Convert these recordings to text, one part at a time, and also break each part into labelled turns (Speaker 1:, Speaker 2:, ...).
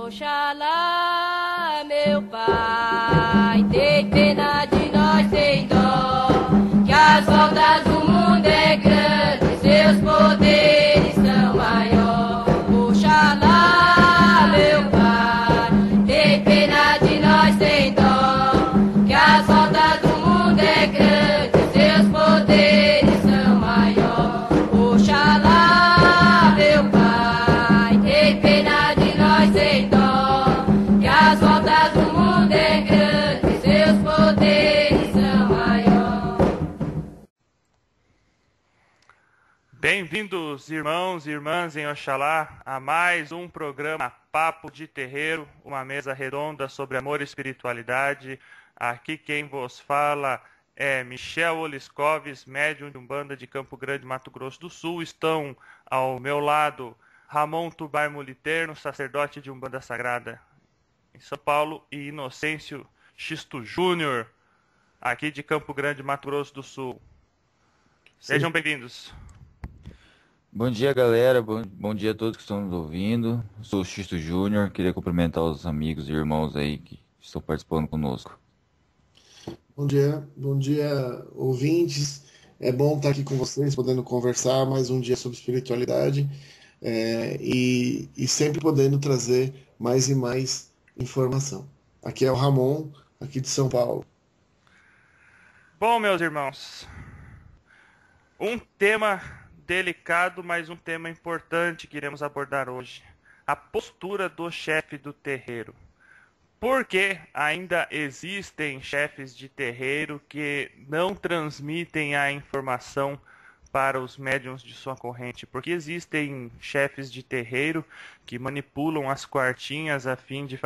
Speaker 1: Oxalá, meu pai, tem pena de nós sem dó, que as voltas do mundo é grande, seus poderes são maior. Oxalá, meu pai, tem pena de nós sem dó, que as voltas do mundo é grande, seus poderes são maior. Oxalá, meu pai, tem pena de nós sem dó, que as voltas do mundo é grande, seus poderes são maior.
Speaker 2: Bem-vindos, irmãos e irmãs em Oxalá, a mais um programa Papo de Terreiro, uma mesa redonda sobre amor e espiritualidade. Aqui quem vos fala é Michel Oliscoves, médium de Umbanda de Campo Grande, Mato Grosso do Sul. Estão ao meu lado Ramon Tubar Moliterno, sacerdote de Umbanda Sagrada em São Paulo, e Inocêncio Xisto Júnior, aqui de Campo Grande, Mato Grosso do Sul. Sejam bem-vindos.
Speaker 3: Bom dia, galera. Bom dia a todos que estão nos ouvindo. Eu sou o Xisto Júnior. Queria cumprimentar os amigos e irmãos aí que estão participando conosco.
Speaker 4: Bom dia, ouvintes. É bom estar aqui com vocês, podendo conversar mais um dia sobre espiritualidade e sempre podendo trazer mais e mais informação. Aqui é o Ramon, aqui de São Paulo.
Speaker 2: Bom, meus irmãos, um tema delicado, mas um tema importante que iremos abordar hoje. A postura do chefe do terreiro. Porque ainda existem chefes de terreiro que não transmitem a informação para os médiuns de sua corrente. Porque existem chefes de terreiro que manipulam as quartinhas a fim de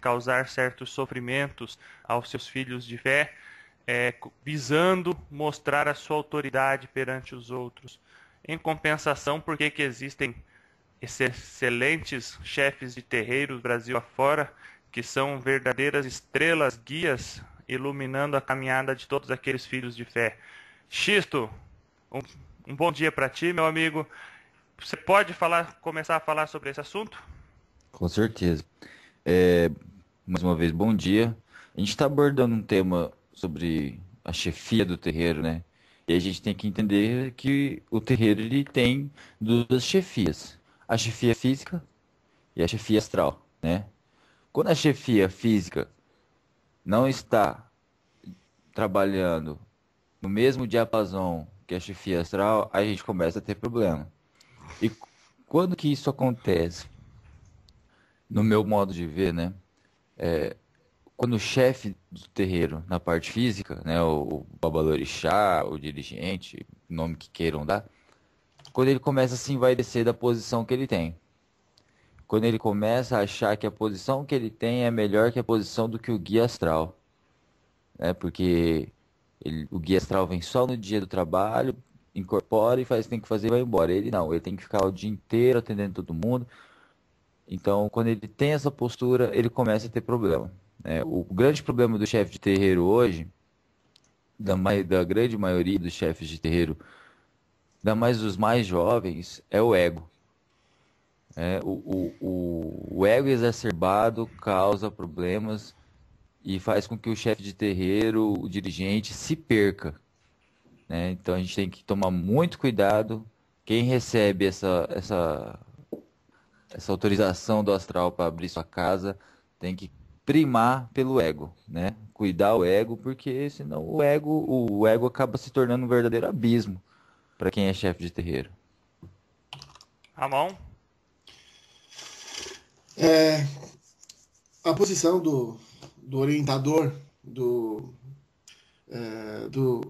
Speaker 2: causar certos sofrimentos aos seus filhos de fé, visando mostrar a sua autoridade perante os outros. Em compensação, por que existem excelentes chefes de terreiros Brasil afora, que são verdadeiras estrelas guias, iluminando a caminhada de todos aqueles filhos de fé. Xisto, um bom dia para ti, meu amigo. Você pode começar a falar sobre esse assunto?
Speaker 3: Com certeza. Mais uma vez, bom dia. A gente está abordando um tema sobre a chefia do terreiro, né? E a gente tem que entender que o terreiro ele tem duas chefias. A chefia física e a chefia astral, né? Quando a chefia física não está trabalhando no mesmo diapasão que a chefia astral, a gente começa a ter problema. E quando que isso acontece? No meu modo de ver, né? Quando o chefe do terreiro, na parte física, né? O babalorixá, o dirigente, nome que queiram dar, quando ele começa a se envaidecer da posição que ele tem. Quando ele começa a achar que a posição que ele tem é melhor que a posição do que o guia astral, né? Porque o guia astral vem só no dia do trabalho, incorpora e faz o que tem que fazer e vai embora. Ele não, ele tem que ficar o dia inteiro atendendo todo mundo. Então, quando ele tem essa postura, ele começa a ter problema, né? O grande problema do chefe de terreiro hoje, da grande maioria dos chefes de terreiro, ainda mais dos mais jovens, é o ego. O ego exacerbado causa problemas e faz com que o chefe de terreiro, o dirigente, se perca, né? Então a gente tem que tomar muito cuidado. Quem recebe essa autorização do astral para abrir sua casa tem que primar pelo ego, né? Cuidar o ego, porque senão o ego acaba se tornando um verdadeiro abismo para quem é chefe de terreiro.
Speaker 2: Ramon?
Speaker 4: A posição do orientador,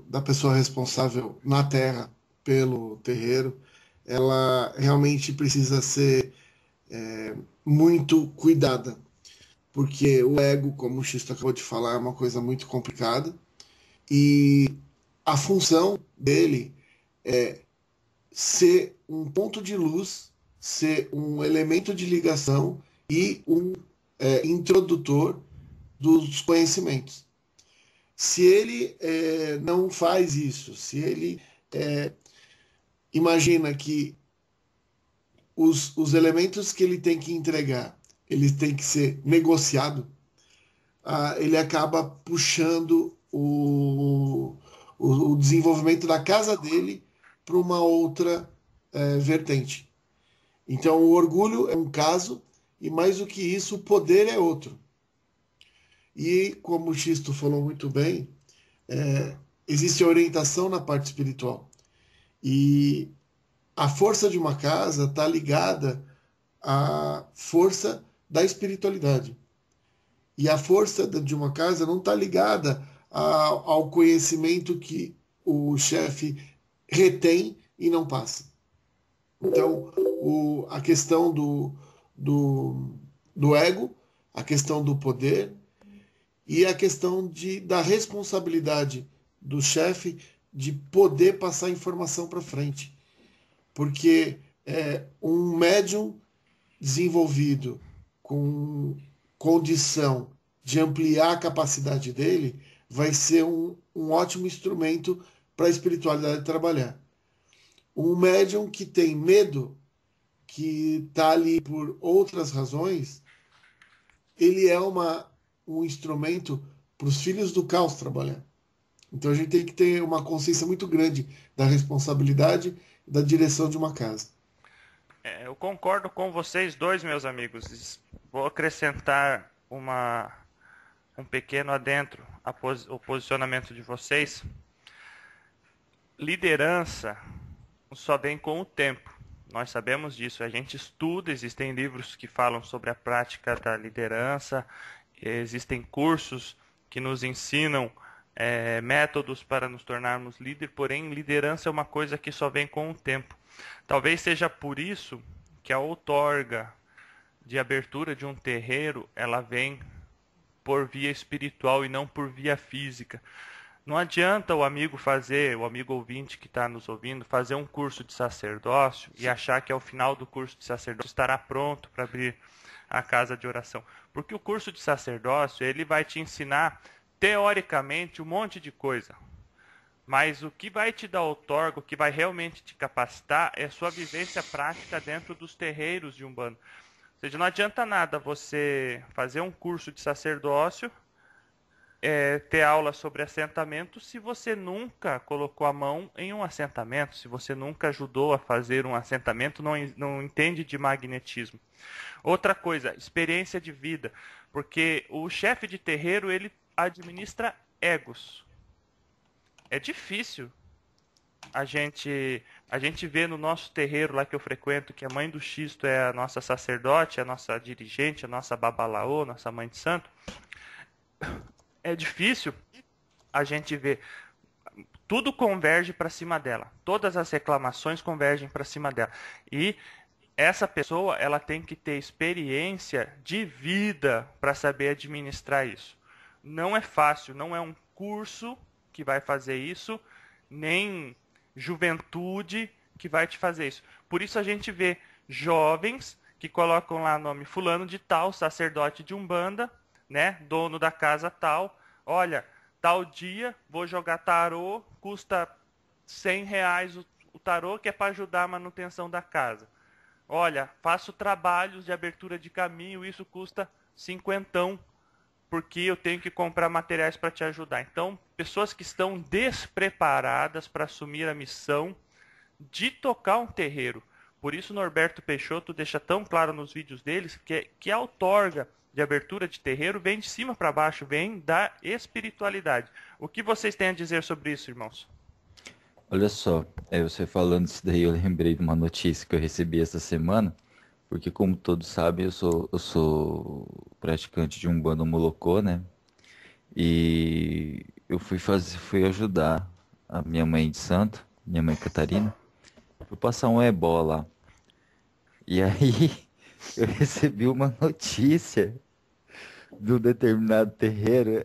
Speaker 4: da pessoa responsável na terra pelo terreiro, ela realmente precisa ser muito cuidada, porque o ego, como o Xisto acabou de falar, é uma coisa muito complicada e a função dele é ser um ponto de luz, ser um elemento de ligação e um introdutor dos conhecimentos. Se ele não faz isso, se ele imagina que os elementos que ele tem que entregar ele tem que ser negociado, ele acaba puxando o desenvolvimento da casa dele para uma outra vertente. Então, o orgulho é um caso, e mais do que isso, o poder é outro. E, como o Xisto falou muito bem, existe a orientação na parte espiritual. E a força de uma casa está ligada à força da espiritualidade. E a força de uma casa não está ligada ao conhecimento que o chefe retém e não passa. Então, a questão do ego, a questão do poder e a questão da responsabilidade do chefe de poder passar informação para frente. Porque um médium desenvolvido com condição de ampliar a capacidade dele vai ser um ótimo instrumento para a espiritualidade trabalhar. Um médium que tem medo, que está ali por outras razões, ele é um instrumento para os filhos do caos trabalhar. Então a gente tem que ter uma consciência muito grande da responsabilidade e da direção de uma casa.
Speaker 2: Eu concordo com vocês dois, meus amigos. Vou acrescentar um pequeno adentro ao posicionamento de vocês. Liderança só vem com o tempo. Nós sabemos disso. A gente estuda, existem livros que falam sobre a prática da liderança, existem cursos que nos ensinam métodos para nos tornarmos líder, porém liderança é uma coisa que só vem com o tempo. Talvez seja por isso que a outorga de abertura de um terreiro, ela vem por via espiritual e não por via física. Não adianta o amigo ouvinte que está nos ouvindo, fazer um curso de sacerdócio e achar que ao final do curso de sacerdócio estará pronto para abrir a casa de oração. Porque o curso de sacerdócio, ele vai te ensinar, teoricamente, um monte de coisa. Mas o que vai te dar outorga, o que vai realmente te capacitar, é sua vivência prática dentro dos terreiros de Umbanda. Ou seja, não adianta nada você fazer um curso de sacerdócio, ter aula sobre assentamento, se você nunca colocou a mão em um assentamento, se você nunca ajudou a fazer um assentamento, não entende de magnetismo. Outra coisa, experiência de vida, porque o chefe de terreiro, ele administra egos. É difícil a gente vê no nosso terreiro lá que eu frequento, que a mãe do Xisto é a nossa sacerdote, a nossa dirigente, a nossa babalaô, nossa mãe de santo. É difícil a gente ver. Tudo converge para cima dela. Todas as reclamações convergem para cima dela. E essa pessoa, ela tem que ter experiência de vida para saber administrar isso. Não é fácil, não é um curso que vai fazer isso, nem juventude que vai te fazer isso. Por isso a gente vê jovens que colocam lá o nome fulano de tal, sacerdote de Umbanda, né, dono da casa tal. Olha, tal dia vou jogar tarô, custa R$100 o tarô, que é para ajudar a manutenção da casa. Olha, faço trabalhos de abertura de caminho, isso custa R$50, porque eu tenho que comprar materiais para te ajudar. Então, pessoas que estão despreparadas para assumir a missão de tocar um terreiro. Por isso, Norberto Peixoto deixa tão claro nos vídeos deles que a outorga de abertura de terreiro vem de cima para baixo, vem da espiritualidade. O que vocês têm a dizer sobre isso, irmãos?
Speaker 3: Olha só, você falando isso daí, eu lembrei de uma notícia que eu recebi essa semana, porque como todos sabem, eu sou praticante de Umbanda Molocô, né? E eu fui ajudar a minha mãe de santo, minha mãe Catarina, fui passar um ebó lá. E aí eu recebi uma notícia de um determinado terreiro,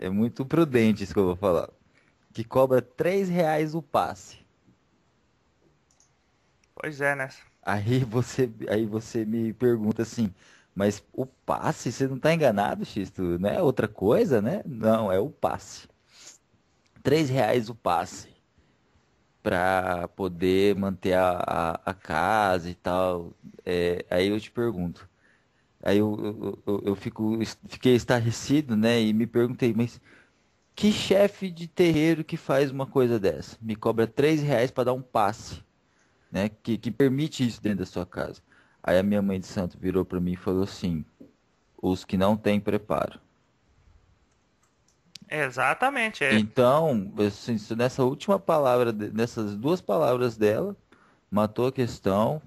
Speaker 3: é muito prudente isso que eu vou falar, que cobra R$3 o passe.
Speaker 2: Pois é, né?
Speaker 3: Aí você me pergunta assim, mas o passe, você não tá enganado, Xisto? Não é outra coisa, né? Não, é o passe. R$3 o passe para poder manter a casa e tal. Aí eu te pergunto. Aí fiquei estarrecido, né? E me perguntei, mas que chefe de terreiro que faz uma coisa dessa? Me cobra R$ 3 para dar um passe, né? Que permite isso dentro da sua casa. Aí a minha mãe de santo virou para mim e falou assim: os que não têm preparo.
Speaker 2: Exatamente,
Speaker 3: Então, assim, nessa última palavra, nessas duas palavras dela, matou a questão.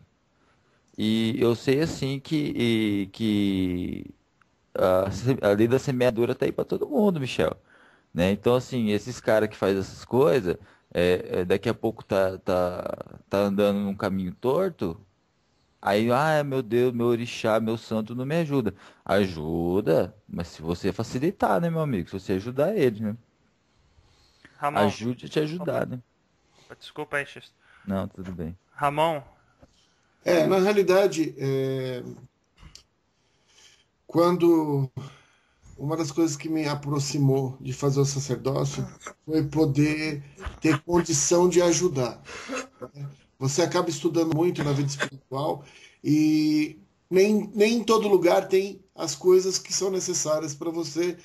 Speaker 3: E eu sei assim que a lei da semeadura tá aí para todo mundo, Michel. Né? Então, assim, esses caras que fazem essas coisas, daqui a pouco tá andando num caminho torto. Aí, meu Deus, meu orixá, meu santo não me ajuda. Ajuda, mas se você facilitar, né, meu amigo? Se você ajudar ele, né?
Speaker 2: Ramon,
Speaker 3: Ajude a te ajudar, né?
Speaker 2: desculpa aí, X.
Speaker 3: Não, tudo bem.
Speaker 2: Ramon,
Speaker 4: Na realidade, quando uma das coisas que me aproximou de fazer o sacerdócio foi poder ter condição de ajudar. Você acaba estudando muito na vida espiritual e nem em todo lugar tem as coisas que são necessárias para você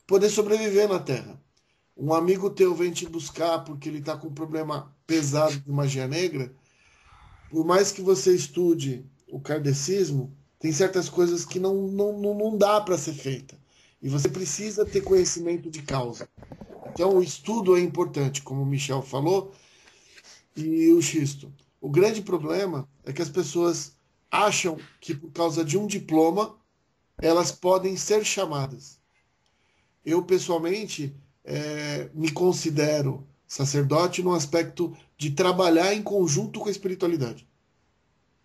Speaker 4: poder sobreviver na Terra. Um amigo teu vem te buscar porque ele está com um problema pesado de magia negra. Por mais que você estude o kardecismo, tem certas coisas que não dá para ser feita. E você precisa ter conhecimento de causa. Então, o estudo é importante, como o Michel falou, e o xisto. O grande problema é que as pessoas acham que por causa de um diploma elas podem ser chamadas. Eu, pessoalmente, me considero sacerdote no aspecto de trabalhar em conjunto com a espiritualidade.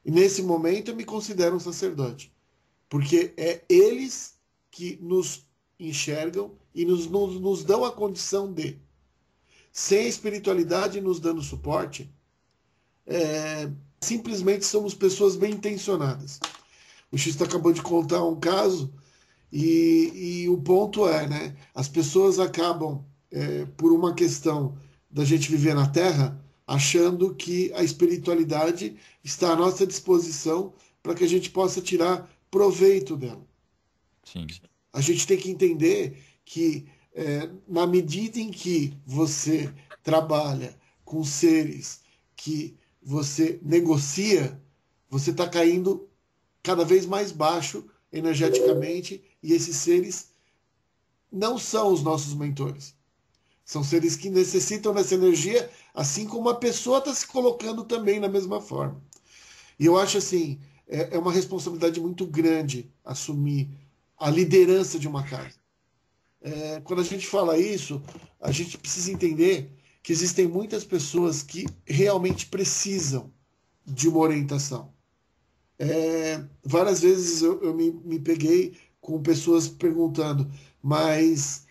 Speaker 4: E nesse momento eu me considero um sacerdote, porque é eles que nos enxergam e nos dão a condição de, sem a espiritualidade nos dando suporte, simplesmente somos pessoas bem intencionadas. O Xisto acabou de contar um caso e o ponto é, né? As pessoas acabam, por uma questão da gente viver na Terra, achando que a espiritualidade está à nossa disposição para que a gente possa tirar proveito dela.
Speaker 3: Sim.
Speaker 4: A gente tem que entender que, na medida em que você trabalha com seres que você negocia, você está caindo cada vez mais baixo energeticamente e esses seres não são os nossos mentores. São seres que necessitam dessa energia, assim como a pessoa está se colocando também na mesma forma. E eu acho assim, é uma responsabilidade muito grande assumir a liderança de uma casa. Quando a gente fala isso, a gente precisa entender que existem muitas pessoas que realmente precisam de uma orientação. Várias vezes eu me peguei com pessoas perguntando, mas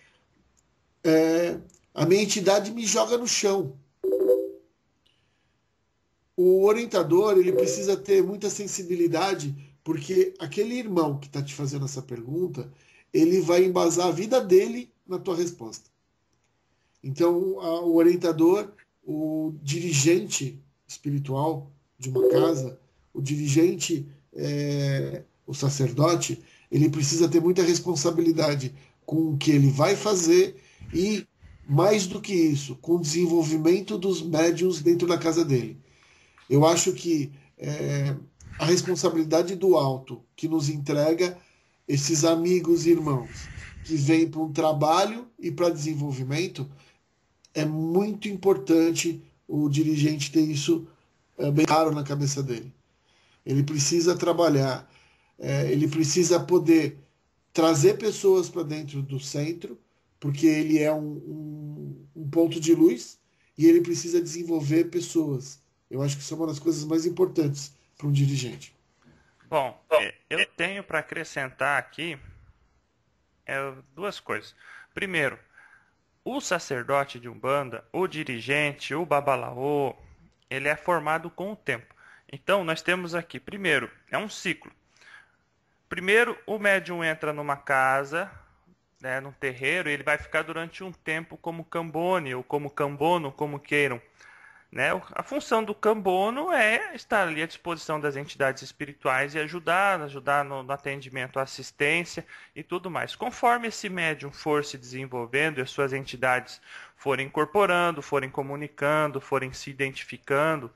Speaker 4: a minha entidade me joga no chão. O orientador ele precisa ter muita sensibilidade, porque aquele irmão que está te fazendo essa pergunta, ele vai embasar a vida dele na tua resposta. Então, o orientador, o dirigente espiritual de uma casa, o dirigente, o sacerdote, ele precisa ter muita responsabilidade com o que ele vai fazer e, mais do que isso, com o desenvolvimento dos médiuns dentro da casa dele. Eu acho que a responsabilidade do alto que nos entrega esses amigos e irmãos que vêm para um trabalho e para desenvolvimento, é muito importante o dirigente ter isso bem claro na cabeça dele. Ele precisa trabalhar, ele precisa poder trazer pessoas para dentro do centro, porque ele é um ponto de luz e ele precisa desenvolver pessoas. Eu acho que isso é uma das coisas mais importantes para um dirigente.
Speaker 2: Bom, eu tenho para acrescentar aqui duas coisas. Primeiro, o sacerdote de Umbanda, o dirigente, o babalaô, ele é formado com o tempo. Então, nós temos aqui, primeiro, é um ciclo. Primeiro, o médium entra numa casa, né, num terreiro, e ele vai ficar durante um tempo como cambone, ou como cambono, como queiram. né? A função do cambono é estar ali à disposição das entidades espirituais e ajudar no atendimento, assistência e tudo mais. Conforme esse médium for se desenvolvendo e as suas entidades forem incorporando, forem comunicando, forem se identificando,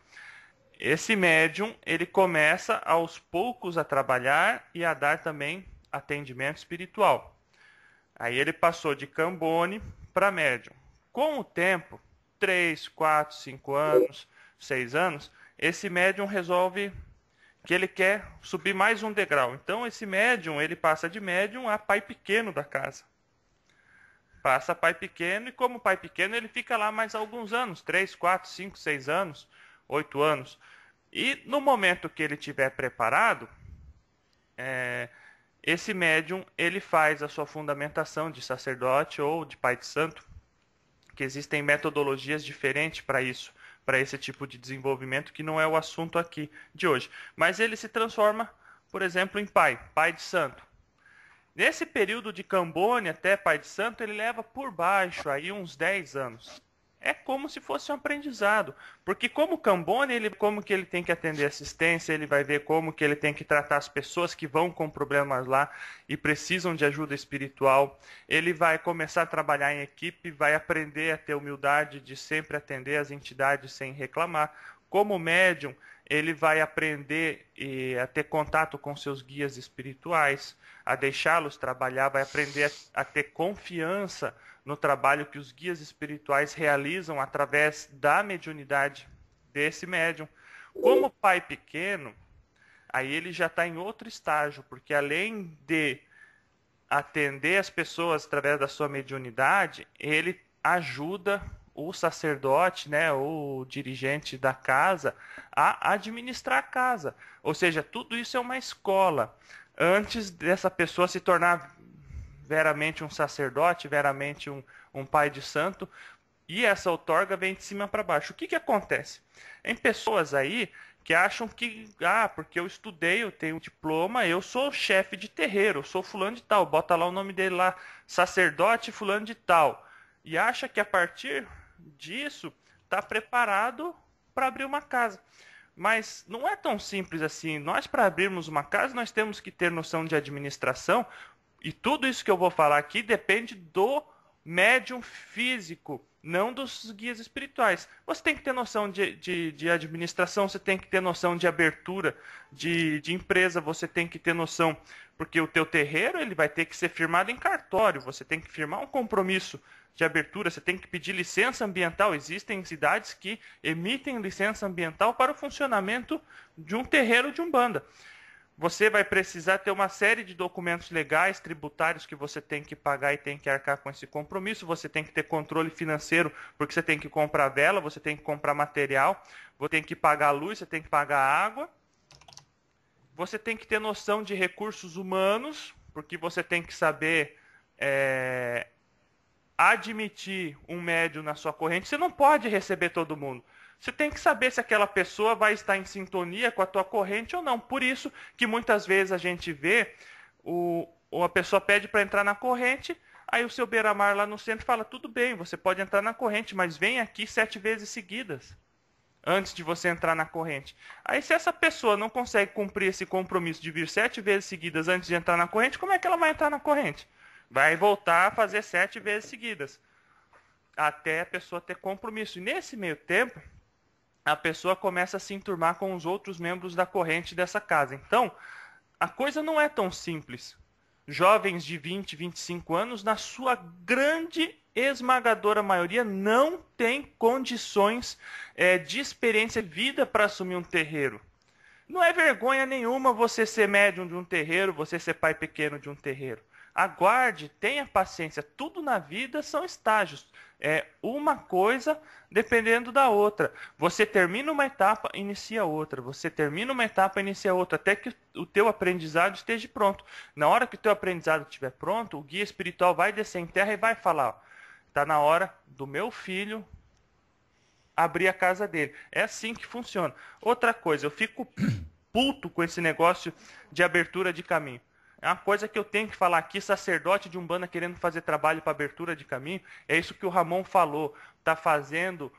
Speaker 2: esse médium ele começa aos poucos a trabalhar e a dar também atendimento espiritual. Aí ele passou de cambone para médium. Com o tempo, 3, 4, 5 anos, 6 anos, esse médium resolve que ele quer subir mais um degrau. Então esse médium, ele passa de médium a pai pequeno da casa. Passa a pai pequeno e como pai pequeno ele fica lá mais alguns anos, 3, 4, 5, 6 anos, 8 anos. E no momento que ele estiver preparado, esse médium ele faz a sua fundamentação de sacerdote ou de pai de santo, que existem metodologias diferentes para isso, para esse tipo de desenvolvimento, que não é o assunto aqui de hoje. Mas ele se transforma, por exemplo, em pai de santo. Nesse período de cambone até pai de santo, ele leva por baixo aí uns 10 anos. É como se fosse um aprendizado, porque como cambone, como que ele tem que atender assistência, ele vai ver como que ele tem que tratar as pessoas que vão com problemas lá e precisam de ajuda espiritual. Ele vai começar a trabalhar em equipe, vai aprender a ter humildade de sempre atender as entidades sem reclamar. Como médium, ele vai aprender a ter contato com seus guias espirituais, a deixá-los trabalhar, vai aprender a ter confiança no trabalho que os guias espirituais realizam através da mediunidade desse médium. Como pai pequeno, aí ele já está em outro estágio, porque além de atender as pessoas através da sua mediunidade, ele ajuda o sacerdote, né, o dirigente da casa, a administrar a casa. Ou seja, tudo isso é uma escola. Antes dessa pessoa se tornar veramente um sacerdote, veramente um pai de santo, e essa outorga vem de cima para baixo. O que acontece? Tem pessoas aí que acham que, porque eu estudei, eu tenho um diploma, eu sou chefe de terreiro, eu sou fulano de tal, bota lá o nome dele lá, sacerdote fulano de tal, e acha que a partir disso está preparado para abrir uma casa. Mas não é tão simples assim. Nós, para abrirmos uma casa, nós temos que ter noção de administração. E tudo isso que eu vou falar aqui depende do médium físico, não dos guias espirituais. Você tem que ter noção de administração, você tem que ter noção de abertura de empresa, você tem que ter noção, porque o teu terreiro ele vai ter que ser firmado em cartório, você tem que firmar um compromisso de abertura, você tem que pedir licença ambiental. Existem cidades que emitem licença ambiental para o funcionamento de um terreiro de umbanda. Você vai precisar ter uma série de documentos legais, tributários que você tem que pagar e tem que arcar com esse compromisso. Você tem que ter controle financeiro, porque você tem que comprar vela, você tem que comprar material, você tem que pagar a luz, você tem que pagar a água. Você tem que ter noção de recursos humanos, porque você tem que saber admitir um médium na sua corrente. Você não pode receber todo mundo. Você tem que saber se aquela pessoa vai estar em sintonia com a tua corrente ou não. Por isso que muitas vezes a gente vê a pessoa pede para entrar na corrente, aí o seu beira-mar lá no centro fala, tudo bem, você pode entrar na corrente, mas vem aqui 7 vezes seguidas antes de você entrar na corrente. Aí se essa pessoa não consegue cumprir esse compromisso de vir 7 vezes seguidas antes de entrar na corrente, como é que ela vai entrar na corrente? Vai voltar a fazer 7 vezes seguidas, até a pessoa ter compromisso. E nesse meio tempo, a pessoa começa a se enturmar com os outros membros da corrente dessa casa. Então, a coisa não é tão simples. Jovens de 20, 25 anos, na sua grande esmagadora maioria, não têm condições de experiência de vida para assumir um terreiro. Não é vergonha nenhuma você ser médium de um terreiro, você ser pai pequeno de um terreiro. Aguarde, tenha paciência. Tudo na vida são estágios. É uma coisa dependendo da outra. Você termina uma etapa, inicia outra. Você termina uma etapa, inicia outra. Até que o teu aprendizado esteja pronto. Na hora que o teu aprendizado estiver pronto, o guia espiritual vai descer em terra e vai falar, está na hora do meu filho abrir a casa dele. É assim que funciona. Outra coisa, eu fico puto com esse negócio de abertura de caminho. É uma coisa que eu tenho que falar aqui, sacerdote de umbanda querendo fazer trabalho para abertura de caminho, é isso que o Ramon falou, está fazendo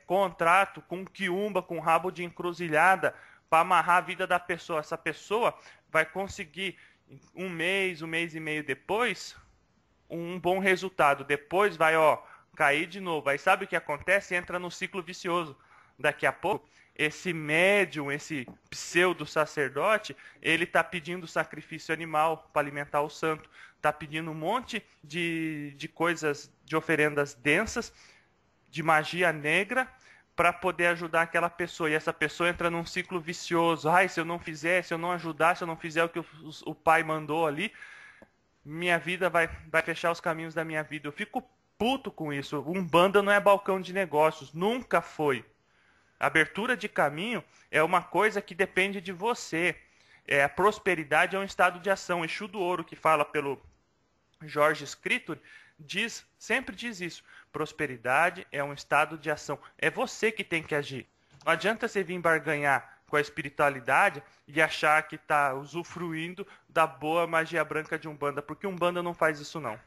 Speaker 2: contrato com quiumba, com rabo de encruzilhada, para amarrar a vida da pessoa. Essa pessoa vai conseguir, um mês e meio depois, um bom resultado. Depois vai, cair de novo. Aí sabe o que acontece? Entra no ciclo vicioso. Daqui a pouco, esse médium, esse pseudo-sacerdote, ele está pedindo sacrifício animal para alimentar o santo. Está pedindo um monte de coisas, de oferendas densas, de magia negra, para poder ajudar aquela pessoa. E essa pessoa entra num ciclo vicioso. Ai, se eu não fizer, se eu não ajudar, se eu não fizer o que o pai mandou ali, minha vida vai fechar os caminhos da minha vida. Eu fico puto com isso. Umbanda não é balcão de negócios. Nunca foi. Abertura de caminho é uma coisa que depende de você. A prosperidade é um estado de ação. Exu do Ouro, que fala pelo Jorge Escritor, sempre diz isso. Prosperidade é um estado de ação. É você que tem que agir. Não adianta você vir barganhar com a espiritualidade e achar que está usufruindo da boa magia branca de Umbanda, porque Umbanda não faz isso não.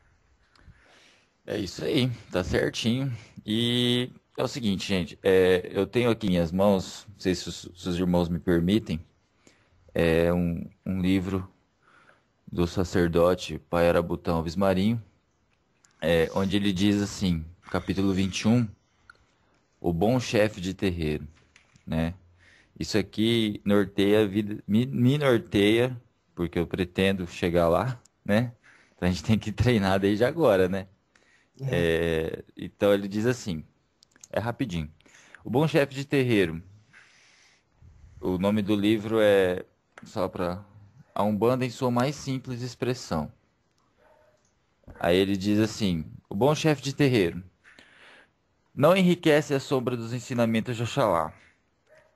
Speaker 3: É isso aí, tá certinho. E é o seguinte, gente, eu tenho aqui em minhas mãos, não sei se os irmãos me permitem, um livro do sacerdote Pai Arabutã Alves Marinho, onde ele diz assim, capítulo 21, o bom chefe de terreiro, né? Isso aqui norteia a vida, me norteia, porque eu pretendo chegar lá, né? Então a gente tem que treinar desde agora, né? Então ele diz assim, rapidinho. O bom chefe de terreiro, o nome do livro é, só para a Umbanda em sua mais simples expressão. Aí ele diz assim, o bom chefe de terreiro não enriquece a sombra dos ensinamentos de Oxalá.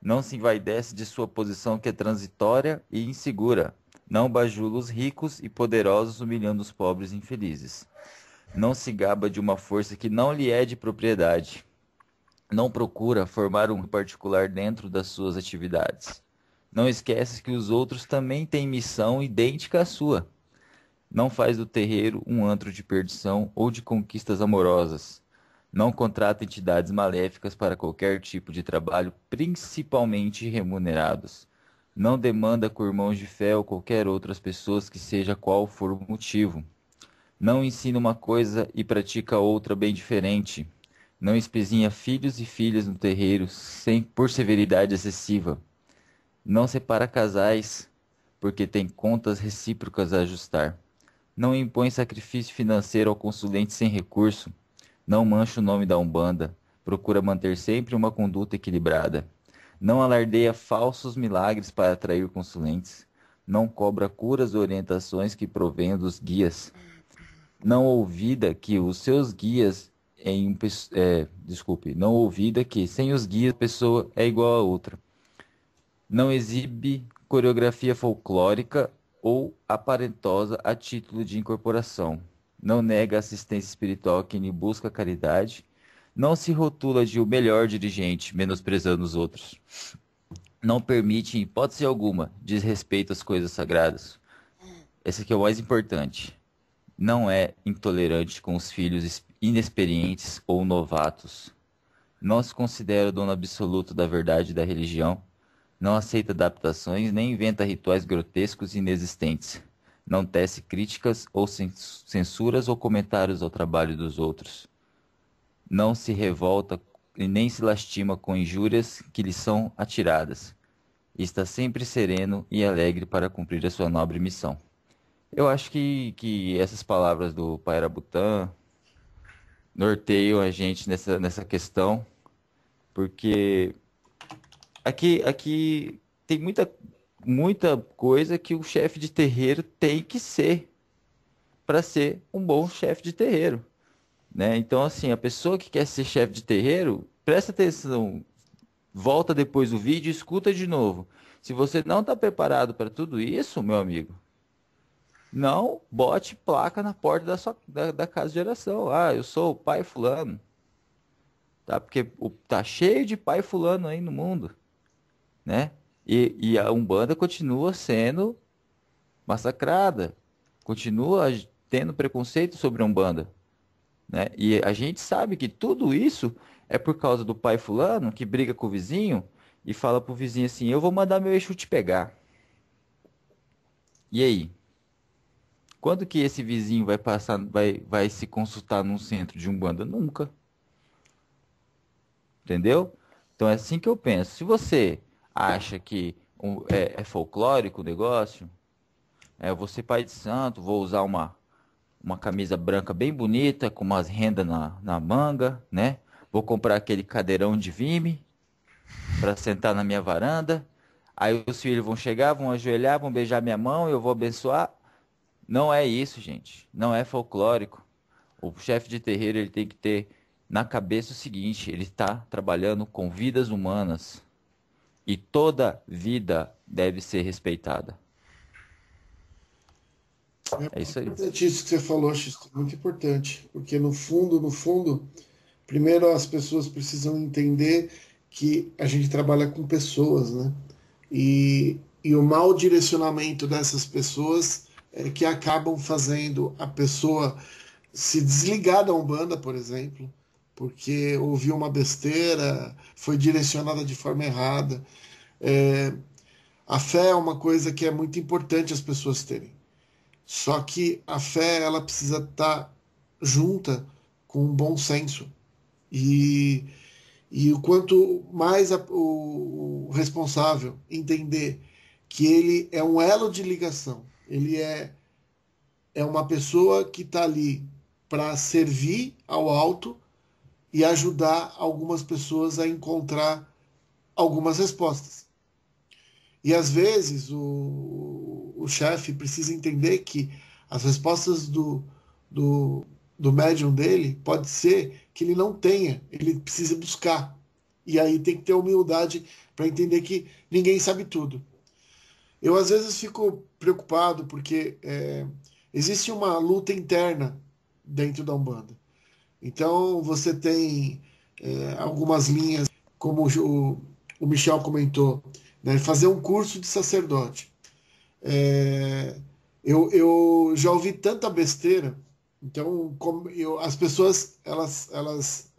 Speaker 3: Não se envaidece de sua posição que é transitória e insegura. Não bajula os ricos e poderosos humilhando os pobres e infelizes. Não se gaba de uma força que não lhe é de propriedade. Não procura formar um particular dentro das suas atividades. Não esquece que os outros também têm missão idêntica à sua. Não faz do terreiro um antro de perdição ou de conquistas amorosas. Não contrata entidades maléficas para qualquer tipo de trabalho, principalmente remunerados. Não demanda com irmãos de fé ou qualquer outras pessoas que seja qual for o motivo. Não ensina uma coisa e pratica outra bem diferente. Não espezinha filhos e filhas no terreiro por severidade excessiva. Não separa casais, porque tem contas recíprocas a ajustar. Não impõe sacrifício financeiro ao consulente sem recurso. Não mancha o nome da Umbanda. Procura manter sempre uma conduta equilibrada. Não alardeia falsos milagres para atrair consulentes. Não cobra curas ou orientações que provenham dos guias. Não ouvida que os seus guias não ouvida que sem os guias a pessoa é igual a outra. Não exibe coreografia folclórica ou aparentosa a título de incorporação. Não nega assistência espiritual a quem lhe busca caridade. Não se rotula de o melhor dirigente, menosprezando os outros. Não permite, em hipótese alguma, desrespeito às coisas sagradas. Esse aqui é o mais importante. Não é intolerante com os filhos inexperientes ou novatos. Não se considera o dono absoluto da verdade da religião. Não aceita adaptações, nem inventa rituais grotescos e inexistentes. Não tece críticas ou censuras ou comentários ao trabalho dos outros. Não se revolta e nem se lastima com injúrias que lhe são atiradas. E está sempre sereno e alegre para cumprir a sua nobre missão. Eu acho que essas palavras do Pai Arabutã norteiam a gente nessa questão, porque aqui tem muita coisa que o chefe de terreiro tem que ser para ser um bom chefe de terreiro, né? Então, assim, a pessoa que quer ser chefe de terreiro, presta atenção, volta depois do vídeo e escuta de novo. Se você não está preparado para tudo isso, meu amigo, não bote placa na porta da casa de oração. Ah, eu sou o pai fulano. Tá? Porque tá cheio de pai fulano aí no mundo, né? E a Umbanda continua sendo massacrada, continua tendo preconceito sobre a Umbanda, né? E a gente sabe que tudo isso é por causa do pai fulano que briga com o vizinho e fala pro vizinho assim, eu vou mandar meu Exu te pegar. E aí? Quando que esse vizinho vai passar, vai se consultar num centro de Umbanda? Nunca. Entendeu? Então é assim que eu penso. Se você acha que é folclórico o negócio, eu vou ser pai de santo, vou usar uma camisa branca bem bonita, com umas rendas na manga, né? Vou comprar aquele cadeirão de Vime para sentar na minha varanda. Aí os filhos vão chegar, vão ajoelhar, vão beijar minha mão, eu vou abençoar. Não é isso, gente. Não é folclórico. O chefe de terreiro ele tem que ter na cabeça o seguinte: ele está trabalhando com vidas humanas e toda vida deve ser respeitada.
Speaker 4: É
Speaker 3: É
Speaker 4: muito
Speaker 3: isso aí.
Speaker 4: importante isso que você falou, Xisto, muito importante, porque no fundo, primeiro as pessoas precisam entender que a gente trabalha com pessoas, né? E o mau direcionamento dessas pessoas é que acabam fazendo a pessoa se desligar da Umbanda, por exemplo, porque ouviu uma besteira, foi direcionada de forma errada. É, a fé é uma coisa que é muito importante as pessoas terem. Só que a fé ela precisa estar junta com um bom senso. E, e o quanto mais o responsável entender que ele é um elo de ligação, ele é uma pessoa que está ali para servir ao alto e ajudar algumas pessoas a encontrar algumas respostas. E às vezes o chefe precisa entender que as respostas do, do médium dele pode ser que ele não tenha, ele precisa buscar. E aí tem que ter humildade para entender que ninguém sabe tudo. Eu às vezes fico preocupado porque existe uma luta interna dentro da Umbanda. Então você tem algumas linhas, como o Michel comentou, né, fazer um curso de sacerdote. É, eu já ouvi tanta besteira, então as pessoas elas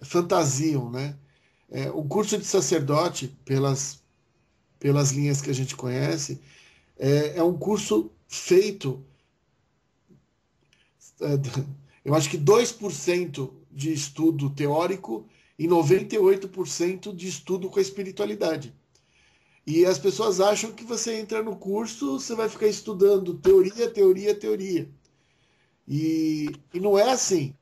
Speaker 4: fantasiam, né? O curso de sacerdote, pelas linhas que a gente conhece, é um curso feito, é, eu acho que 2% de estudo teórico e 98% de estudo com a espiritualidade. E as pessoas acham que você entra no curso, você vai ficar estudando teoria, teoria, teoria. E não é assim.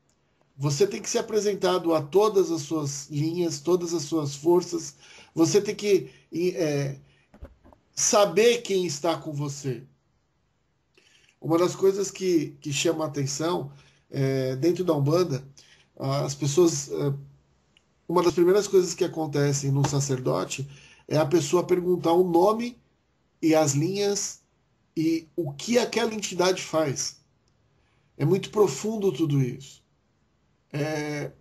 Speaker 4: Você tem que ser apresentado a todas as suas linhas, todas as suas forças. Você tem que saber quem está com você. Uma das coisas que chama a atenção dentro da Umbanda, as pessoas. Uma das primeiras coisas que acontecem no sacerdote é a pessoa perguntar o nome e as linhas e o que aquela entidade faz. É muito profundo tudo isso.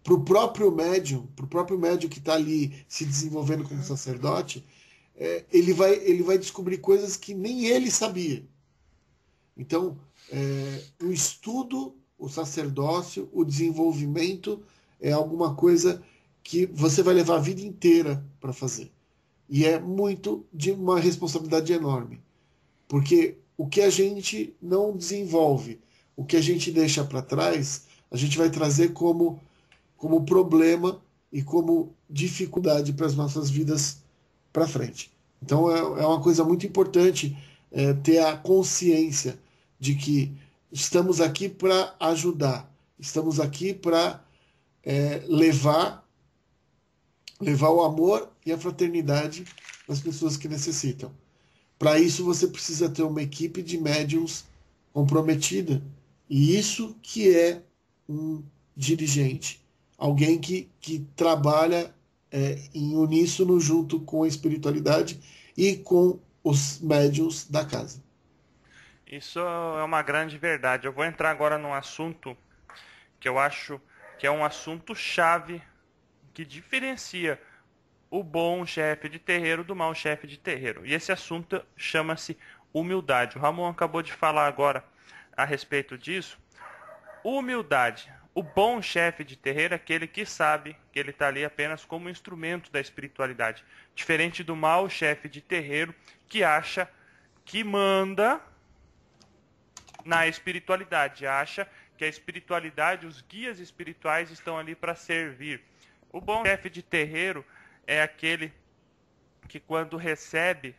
Speaker 4: Para o próprio médium que está ali se desenvolvendo como sacerdote, ele vai descobrir coisas que nem ele sabia. Então, o estudo, o sacerdócio, o desenvolvimento é alguma coisa que você vai levar a vida inteira para fazer. E é muito de uma responsabilidade enorme. Porque o que a gente não desenvolve, o que a gente deixa para trás, a gente vai trazer como problema e como dificuldade para as nossas vidas para frente. Então é uma coisa muito importante ter a consciência de que estamos aqui para ajudar, estamos aqui para levar o amor e a fraternidade às pessoas que necessitam. Para isso você precisa ter uma equipe de médiums comprometida. E isso que é um dirigente. Alguém que trabalha em uníssono junto com a espiritualidade e com os médiums da casa.
Speaker 2: Isso é uma grande verdade. Eu vou entrar agora num assunto que eu acho que é um assunto chave que diferencia o bom chefe de terreiro do mau chefe de terreiro. E esse assunto chama-se humildade. O Ramon acabou de falar agora a respeito disso. Humildade. O bom chefe de terreiro é aquele que sabe que ele está ali apenas como instrumento da espiritualidade. Diferente do mau chefe de terreiro que acha que manda na espiritualidade, acha que a espiritualidade, os guias espirituais estão ali para servir. O bom chefe de terreiro é aquele que quando recebe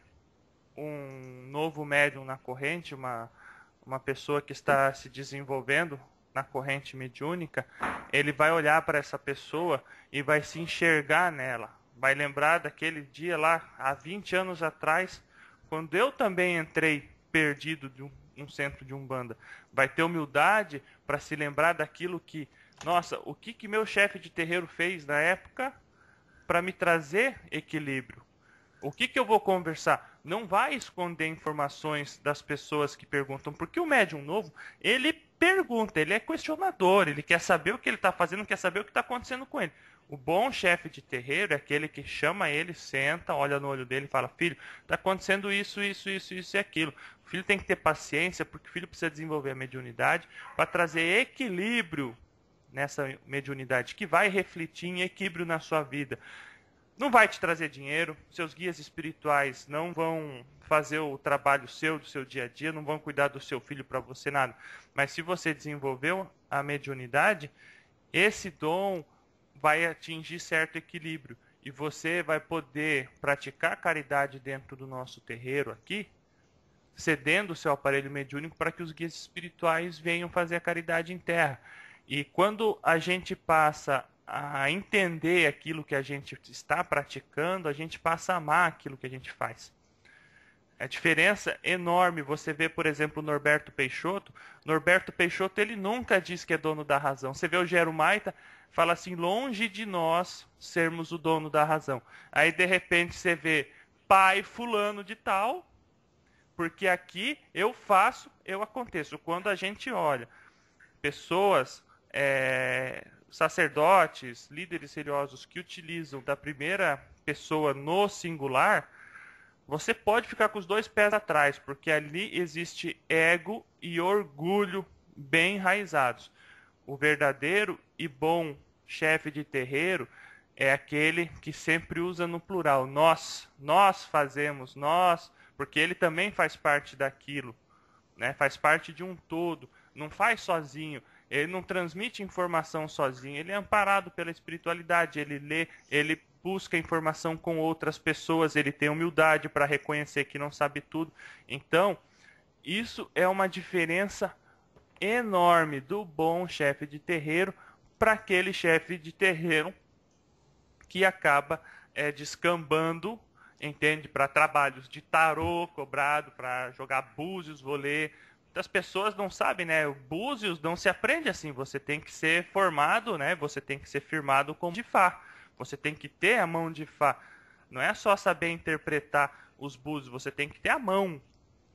Speaker 2: um novo médium na corrente, uma pessoa que está se desenvolvendo na corrente mediúnica, ele vai olhar para essa pessoa e vai se enxergar nela. Vai lembrar daquele dia lá, há 20 anos atrás, quando eu também entrei perdido de um centro de Umbanda. Vai ter humildade para se lembrar daquilo que, nossa, o que meu chefe de terreiro fez na época para me trazer equilíbrio? O que eu vou conversar? Não vai esconder informações das pessoas que perguntam, porque o médium novo, ele pergunta, ele é questionador, ele quer saber o que ele está fazendo, quer saber o que está acontecendo com ele. O bom chefe de terreiro é aquele que chama ele, senta, olha no olho dele e fala: filho, está acontecendo isso e aquilo. O filho tem que ter paciência, porque o filho precisa desenvolver a mediunidade para trazer equilíbrio nessa mediunidade, que vai refletir em equilíbrio na sua vida. Não vai te trazer dinheiro, seus guias espirituais não vão fazer o trabalho seu, do seu dia a dia, não vão cuidar do seu filho para você, nada. Mas se você desenvolveu a mediunidade, esse dom vai atingir certo equilíbrio. E você vai poder praticar caridade dentro do nosso terreiro aqui, cedendo o seu aparelho mediúnico para que os guias espirituais venham fazer a caridade em terra. E quando a gente passa a entender aquilo que a gente está praticando, a gente passa a amar aquilo que a gente faz. A diferença enorme, você vê, por exemplo, o Norberto Peixoto. Norberto Peixoto, ele nunca diz que é dono da razão. Você vê o Gero Maita, fala assim: longe de nós sermos o dono da razão. Aí, de repente, você vê pai fulano de tal, porque aqui eu faço, eu aconteço. Quando a gente olha pessoas, sacerdotes, líderes religiosos que utilizam da primeira pessoa no singular, você pode ficar com os dois pés atrás, porque ali existe ego e orgulho bem enraizados. O verdadeiro e bom chefe de terreiro é aquele que sempre usa no plural. Nós fazemos, nós, porque ele também faz parte daquilo, né? Faz parte de um todo, não faz sozinho. Ele não transmite informação sozinho, ele é amparado pela espiritualidade, ele lê, ele busca informação com outras pessoas, ele tem humildade para reconhecer que não sabe tudo. Então, isso é uma diferença enorme do bom chefe de terreiro para aquele chefe de terreiro que acaba descambando, entende? Para trabalhos de tarô cobrado, para jogar búzios, vôlei. As pessoas não sabem, né? O búzios não se aprende assim. Você tem que ser formado, né? Você tem que ser firmado como de Fá. Você tem que ter a mão de Fá. Não é só saber interpretar os búzios. Você tem que ter a mão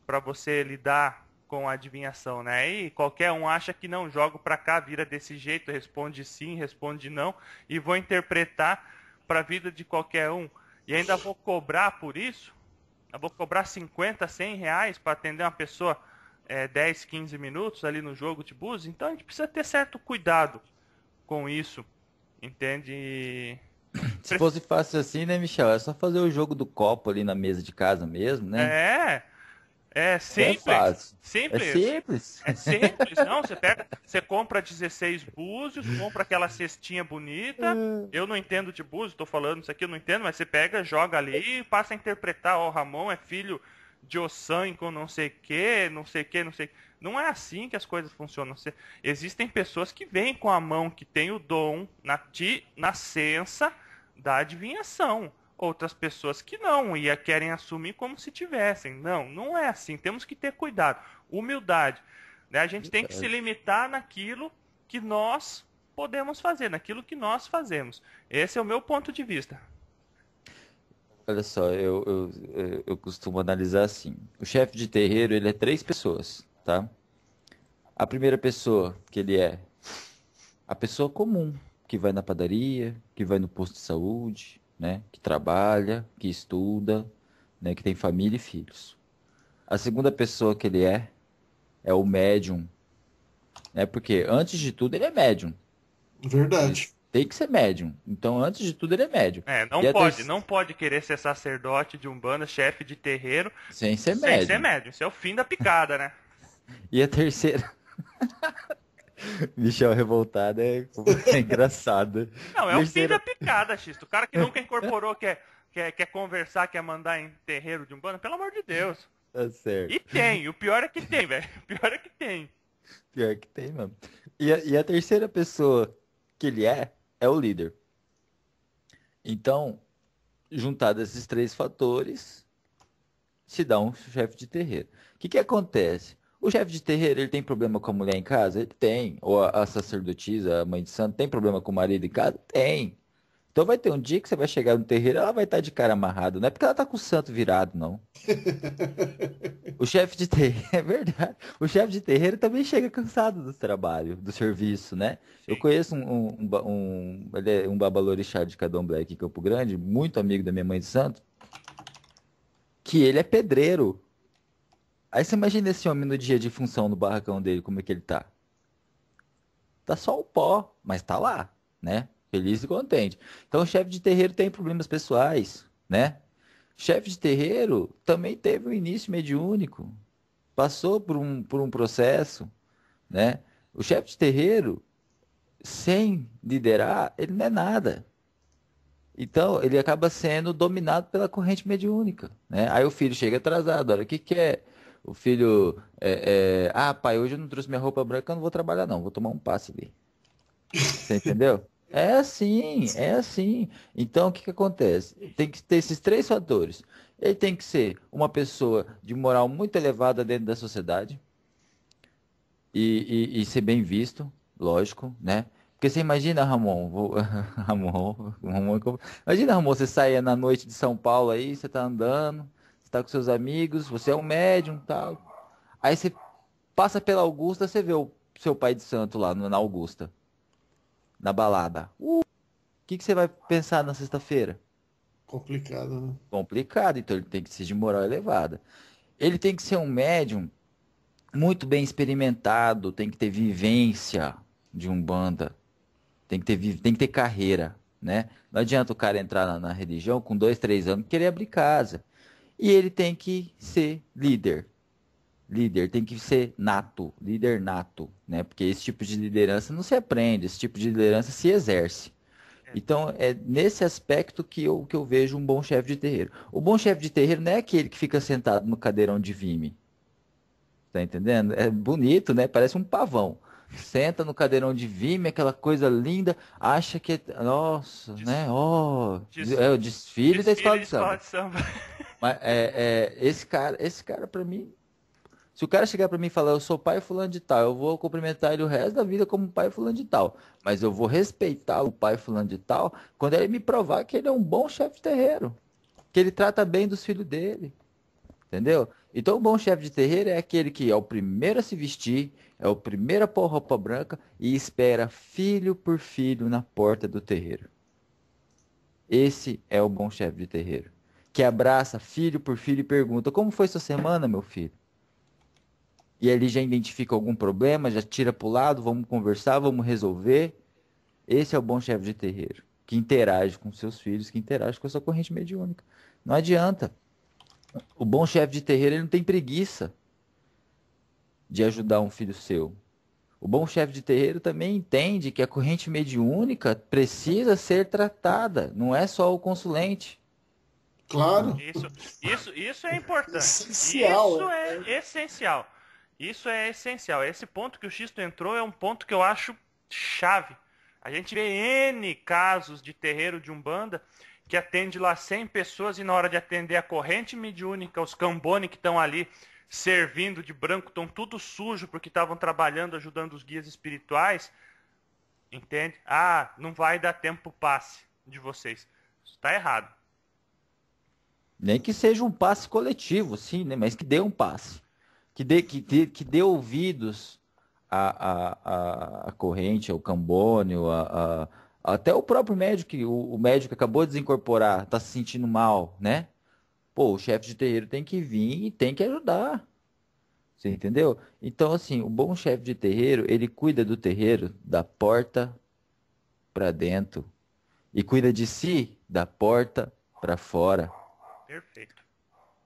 Speaker 2: para você lidar com a adivinhação, né? E qualquer um acha que não, jogo para cá, vira desse jeito, responde sim, responde não, e vou interpretar para a vida de qualquer um. E ainda vou cobrar por isso? Eu vou cobrar 50, 100 reais para atender uma pessoa 10, 15 minutos ali no jogo de búzios. Então a gente precisa ter certo cuidado com isso, entende?
Speaker 3: Se fosse fácil assim, né, Michel? É só fazer o jogo do copo ali na mesa de casa mesmo, né?
Speaker 2: É simples.
Speaker 3: É fácil.
Speaker 2: Simples.
Speaker 3: É simples.
Speaker 2: É simples. Não, você compra 16 búzios, compra aquela cestinha bonita. Eu não entendo de búzios, tô falando isso aqui, eu não entendo, mas você pega, joga ali e passa a interpretar. Ó, o Ramon é filho de Ossan com não sei o que, não sei o que, não sei o que. Não é assim que as coisas funcionam. Existem pessoas que vêm com a mão, que tem o dom de nascença da adivinhação. Outras pessoas que não, e querem assumir como se tivessem. Não, não é assim. Temos que ter cuidado. Humildade. Né? A gente tem que se limitar naquilo que nós podemos fazer, naquilo que nós fazemos. Esse é o meu ponto de vista.
Speaker 3: Olha só, eu costumo analisar assim. O chefe de terreiro, ele é 3 pessoas, tá? A primeira pessoa que ele é a pessoa comum, que vai na padaria, que vai no posto de saúde, né? Que trabalha, que estuda, né? Que tem família e filhos. A segunda pessoa que ele é o médium, né? Porque antes de tudo ele é médium,
Speaker 4: Verdade.
Speaker 3: Tem que ser médium. Então, antes de tudo, ele é médium.
Speaker 2: Não
Speaker 3: E a
Speaker 2: pode,
Speaker 3: ter...
Speaker 2: não pode querer ser sacerdote de umbanda, chefe de terreiro,
Speaker 3: Sem ser
Speaker 2: sem ser
Speaker 3: médium.
Speaker 2: médium. Isso é o fim da picada, né?
Speaker 3: E a terceira... Michel revoltado é engraçado.
Speaker 2: Não, é o fim da
Speaker 3: Terceira...
Speaker 2: picada, Xisto. O cara que nunca incorporou, quer conversar, quer mandar em terreiro de umbanda, pelo amor de Deus.
Speaker 3: Tá certo.
Speaker 2: E tem, o pior é que tem, velho. O pior é que tem.
Speaker 3: Pior que tem, mano. E a terceira pessoa que ele é o líder. Então, juntado esses três fatores, se dá um chefe de terreiro. O que que acontece? O chefe de terreiro, ele tem problema com a mulher em casa? Ele tem. Ou a sacerdotisa, a mãe de santo, tem problema com o marido em casa? Tem. Então vai ter um dia que você vai chegar no terreiro, ela vai estar de cara amarrado. Não é porque ela tá com o santo virado, não. O chefe de terreiro, é verdade. O chefe de terreiro também chega cansado do trabalho, do serviço, né? Eu
Speaker 2: Sim.
Speaker 3: conheço ele é um babalorixá de Candomblé aqui em Campo Grande, muito amigo da minha mãe de santo, que ele é pedreiro. Aí você imagina esse homem no dia de função no barracão dele, como é que ele tá? Tá só o pó, mas tá lá, né? Feliz e contente. Então o chefe de terreiro tem problemas pessoais, né? Chefe de terreiro também teve um início mediúnico, passou por um processo, né? O chefe de terreiro, sem liderar, ele não é nada. Então, ele acaba sendo dominado pela corrente mediúnica, né? Aí o filho chega atrasado, olha, o que que é? O filho, pai, hoje eu não trouxe minha roupa branca, eu não vou trabalhar não, vou tomar um passe ali. Você entendeu? É assim, é assim. Então, o que que acontece? Tem que ter esses três fatores. Ele tem que ser uma pessoa de moral muito elevada dentro da sociedade e ser bem visto, lógico, né? Porque você imagina, Ramon, imagina, Ramon, você saia na noite de São Paulo aí, você tá andando, você tá com seus amigos, você é um médium, tal. Aí você passa pela Augusta, você vê o seu pai de santo lá na Augusta, na balada. Que você vai pensar na sexta-feira?
Speaker 4: Complicado, né?
Speaker 3: Complicado, então ele tem que ser de moral elevada. Ele tem que ser um médium muito bem experimentado, tem que ter vivência de umbanda, tem que ter carreira, né? Não adianta o cara entrar na religião com 2, 3 anos e querer abrir casa. E ele tem que ser líder. Líder tem que ser nato, líder nato, né? Porque esse tipo de liderança não se aprende, esse tipo de liderança se exerce. Então, é nesse aspecto que eu vejo um bom chefe de terreiro. O bom chefe de terreiro não é aquele que fica sentado no cadeirão de vime. Tá entendendo? É bonito, né? Parece um pavão. Senta no cadeirão de vime, aquela coisa linda, acha que é. Nossa,
Speaker 2: Des-
Speaker 3: né? Oh,
Speaker 2: des-
Speaker 3: é o desfile da
Speaker 2: Desfile
Speaker 3: escola
Speaker 2: de
Speaker 3: de
Speaker 2: escola
Speaker 3: samba.
Speaker 2: de samba.
Speaker 3: Mas esse cara para mim, se o cara chegar pra mim e falar, eu sou pai fulano de tal, eu vou cumprimentar ele o resto da vida como pai fulano de tal. Mas eu vou respeitar o pai fulano de tal quando ele me provar que ele é um bom chefe de terreiro. Que ele trata bem dos filhos dele. Entendeu? Então o bom chefe de terreiro é aquele que é o primeiro a se vestir, é o primeiro a pôr roupa branca e espera filho por filho na porta do terreiro. Esse é o bom chefe de terreiro. Que abraça filho por filho e pergunta, como foi sua semana, meu filho? E ele já identifica algum problema, já tira para o lado, vamos conversar, vamos resolver. Esse é o bom chefe de terreiro, que interage com seus filhos, que interage com a sua corrente mediúnica. Não adianta. O bom chefe de terreiro ele não tem preguiça de ajudar um filho seu. O bom chefe de terreiro também entende que a corrente mediúnica precisa ser tratada, não é só o consulente.
Speaker 4: Claro,
Speaker 2: Isso é importante.
Speaker 4: essencial.
Speaker 2: Isso é essencial. Isso é essencial. Esse ponto que o Xisto entrou é um ponto que eu acho chave. A gente vê N casos de terreiro de Umbanda que atende lá 100 pessoas e na hora de atender a corrente mediúnica, os cambone que estão ali servindo de branco, estão tudo sujo porque estavam trabalhando, ajudando os guias espirituais. Entende? Ah, não vai dar tempo pro passe de vocês. Isso está errado.
Speaker 3: Nem que seja um passe coletivo, sim, né? Mas que dê um passe. Que dê ouvidos à corrente, ao cambônio, até o próprio médico, o médico que acabou de desincorporar, está se sentindo mal, né? Pô, o chefe de terreiro tem que vir e tem que ajudar. Você entendeu? Então, assim, o bom chefe de terreiro, ele cuida do terreiro da porta para dentro e cuida de si da porta para fora.
Speaker 2: Perfeito.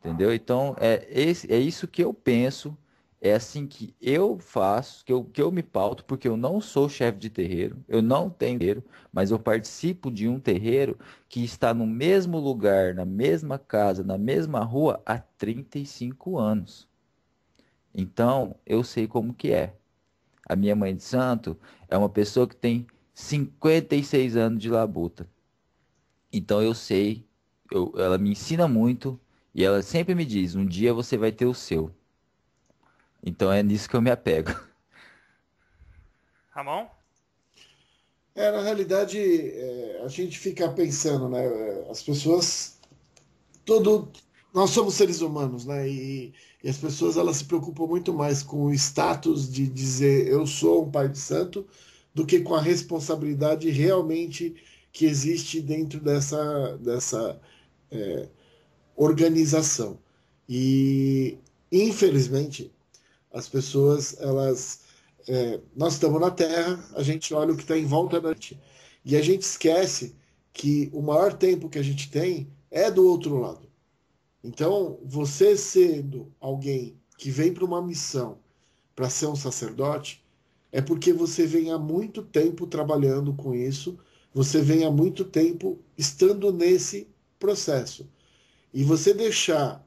Speaker 3: Entendeu? Então, é isso que eu penso, é assim que eu faço, que eu me pauto, porque eu não sou chefe de terreiro, eu não tenho terreiro, mas eu participo de um terreiro que está no mesmo lugar, na mesma casa, na mesma rua há 35 anos. Então, eu sei como que é. A minha mãe de santo é uma pessoa que tem 56 anos de labuta. Então eu sei, ela me ensina muito e ela sempre me diz, um dia você vai ter o seu. Então é nisso que eu me apego.
Speaker 2: Ramon?
Speaker 4: Na realidade, a gente fica pensando, né? As pessoas, todo, nós somos seres humanos, né? E as pessoas elas se preocupam muito mais com o status de dizer eu sou um pai de santo do que com a responsabilidade realmente que existe dentro dessa organização. E infelizmente as pessoas nós estamos na Terra, a gente olha o que está em volta da gente e a gente esquece que o maior tempo que a gente tem é do outro lado. Então, você sendo alguém que vem para uma missão para ser um sacerdote, é porque você vem há muito tempo trabalhando com isso, você vem há muito tempo estando nesse processo. E você deixar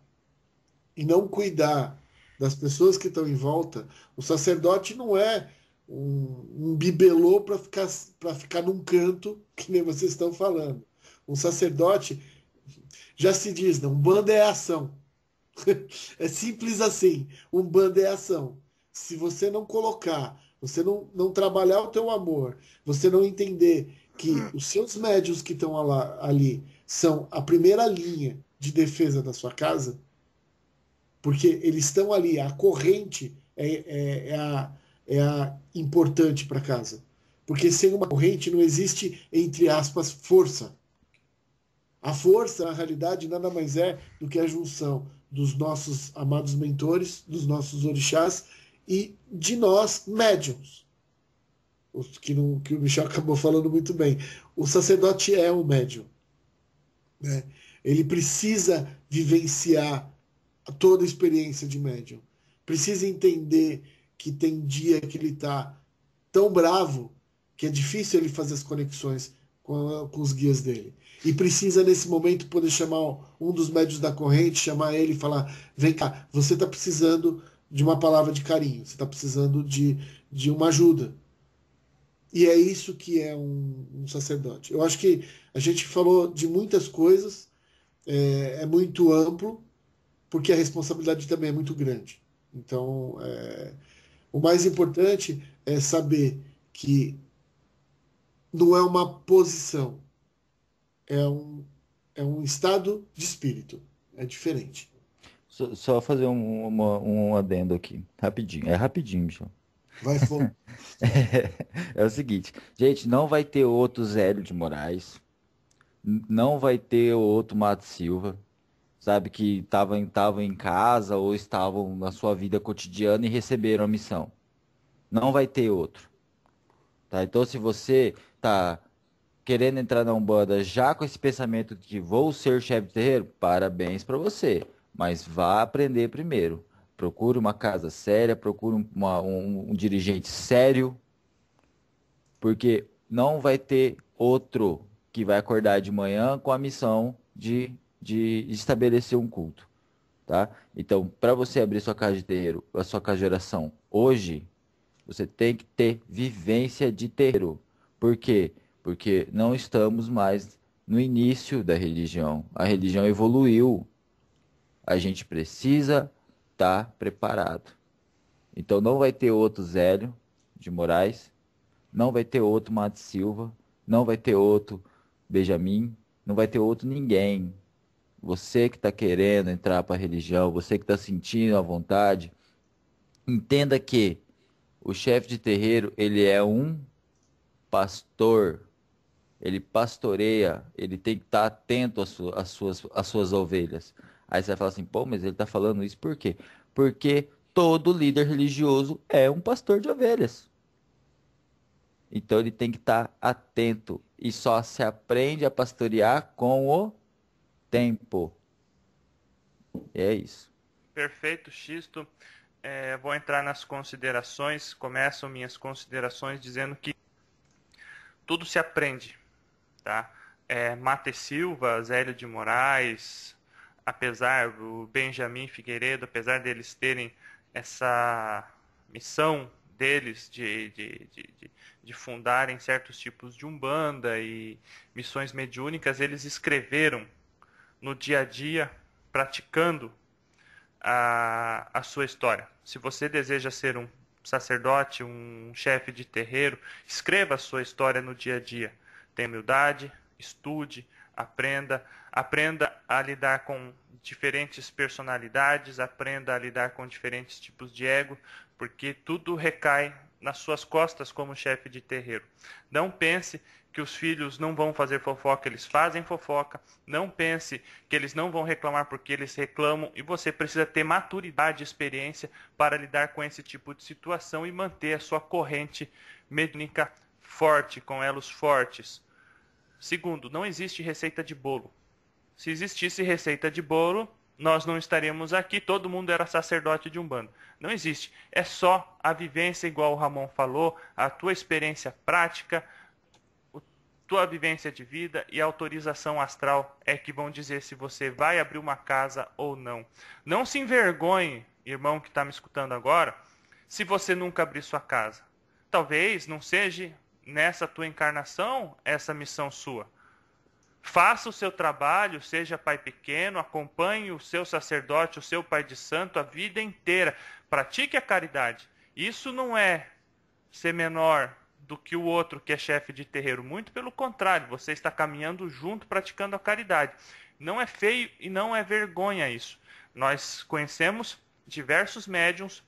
Speaker 4: e não cuidar das pessoas que estão em volta, o sacerdote não é um bibelô para ficar num canto, que nem vocês estão falando. Um sacerdote, já se diz, né? Um bando é ação. É simples assim. Um bando é ação. Se você não colocar, você não trabalhar o teu amor, você não entender que os seus médios que estão ali são a primeira linha de defesa da sua casa, porque eles estão ali, a corrente é a importante para casa. Porque sem uma corrente não existe, entre aspas, força. A força, na realidade, nada mais é do que a junção dos nossos amados mentores, dos nossos orixás e de nós, médiums. Que o Michel acabou falando muito bem. O sacerdote é um médium, né? Ele precisa vivenciar toda a experiência de médium. Precisa entender que tem dia que ele está tão bravo que é difícil ele fazer as conexões com os guias dele. E precisa, nesse momento, poder chamar um dos médios da corrente, chamar ele e falar: vem cá, você está precisando de uma palavra de carinho, você está precisando de uma ajuda. E é isso que é um sacerdote. Eu acho que a gente falou de muitas coisas, é muito amplo, porque a responsabilidade também é muito grande. Então, o mais importante é saber que não é uma posição, é um estado de espírito. É diferente.
Speaker 3: Só fazer um adendo aqui, rapidinho. É rapidinho, Michel.
Speaker 4: Vai for...
Speaker 3: É o seguinte, gente, não vai ter outro Zélio de Moraes, não vai ter outro Mato Silva, sabe, que estavam em casa ou estavam na sua vida cotidiana e receberam a missão. Não vai ter outro, tá? Então, se você tá querendo entrar na Umbanda já com esse pensamento de que vou ser chefe de terreiro, parabéns para você, mas vá aprender primeiro. Procure uma casa séria, procure um dirigente sério, porque não vai ter outro que vai acordar de manhã com a missão de estabelecer um culto, tá? Então, para você abrir sua casa de terreiro, a sua casa de oração, hoje, você tem que ter vivência de terreiro. Por quê? Porque não estamos mais no início da religião. A religião evoluiu. A gente precisa estar preparado. Então, não vai ter outro Zélio de Moraes, não vai ter outro Mato Silva, não vai ter outro Benjamin, não vai ter outro ninguém. Você que está querendo entrar para a religião, você que está sentindo a vontade, entenda que o chefe de terreiro, ele é um pastor. Ele pastoreia, ele tem que estar atento às suas ovelhas. Aí você vai falar assim, pô, mas ele está falando isso por quê? Porque todo líder religioso é um pastor de ovelhas. Então ele tem que estar atento. E só se aprende a pastorear com o tempo. É isso.
Speaker 2: Perfeito, Xisto. Vou entrar nas considerações. Começam minhas considerações dizendo que tudo se aprende, tá? Mate Silva, Zélio de Moraes, apesar do Benjamin Figueiredo, apesar deles terem essa missão deles de fundarem certos tipos de umbanda e missões mediúnicas, eles escreveram no dia a dia, praticando a sua história. Se você deseja ser um sacerdote, um chefe de terreiro, escreva a sua história no dia a dia. Tenha humildade, estude, aprenda a lidar com diferentes personalidades, aprenda a lidar com diferentes tipos de ego, porque tudo recai nas suas costas como chefe de terreiro. Não pense que os filhos não vão fazer fofoca, eles fazem fofoca. Não pense que eles não vão reclamar porque eles reclamam, e você precisa ter maturidade e experiência para lidar com esse tipo de situação e manter a sua corrente mediúnica forte, com elos fortes. Segundo, não existe receita de bolo. Se existisse receita de bolo, nós não estaríamos aqui, todo mundo era sacerdote de Umbanda. Não existe. É só a vivência, igual o Ramon falou, a tua experiência prática, tua vivência de vida e a autorização astral é que vão dizer se você vai abrir uma casa ou não. Não se envergonhe, irmão que está me escutando agora, se você nunca abrir sua casa. Talvez não seja nessa tua encarnação essa missão sua. Faça o seu trabalho, seja pai pequeno, acompanhe o seu sacerdote, o seu pai de santo a vida inteira. Pratique a caridade. Isso não é ser menor do que o outro que é chefe de terreiro. Muito pelo contrário, você está caminhando junto, praticando a caridade. Não é feio e não é vergonha isso. Nós conhecemos diversos médiuns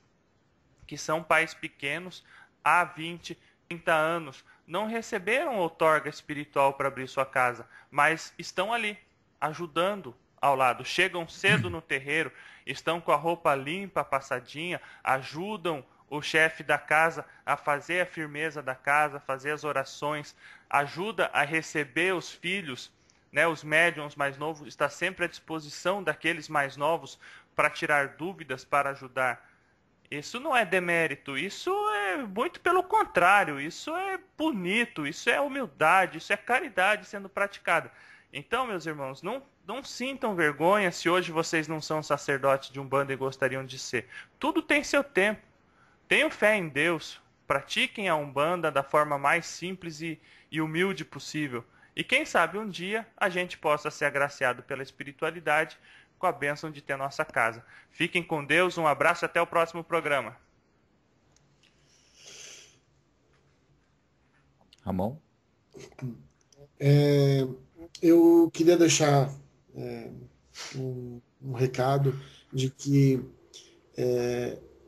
Speaker 2: que são pais pequenos há 20, 30 anos. Não receberam outorga espiritual para abrir sua casa, mas estão ali, ajudando ao lado. Chegam cedo no terreiro, estão com a roupa limpa, passadinha, ajudam o chefe da casa a fazer a firmeza da casa, fazer as orações, ajuda a receber os filhos, né, os médiuns mais novos, está sempre à disposição daqueles mais novos para tirar dúvidas, para ajudar. Isso não é demérito, isso é muito pelo contrário, isso é bonito, isso é humildade, isso é caridade sendo praticada. Então, meus irmãos, não sintam vergonha se hoje vocês não são sacerdotes de Umbanda e gostariam de ser. Tudo tem seu tempo. Tenham fé em Deus, pratiquem a Umbanda da forma mais simples e humilde possível. E quem sabe um dia a gente possa ser agraciado pela espiritualidade com a bênção de ter nossa casa. Fiquem com Deus, um abraço e até o próximo programa.
Speaker 3: Ramon?
Speaker 4: Eu queria deixar um recado de que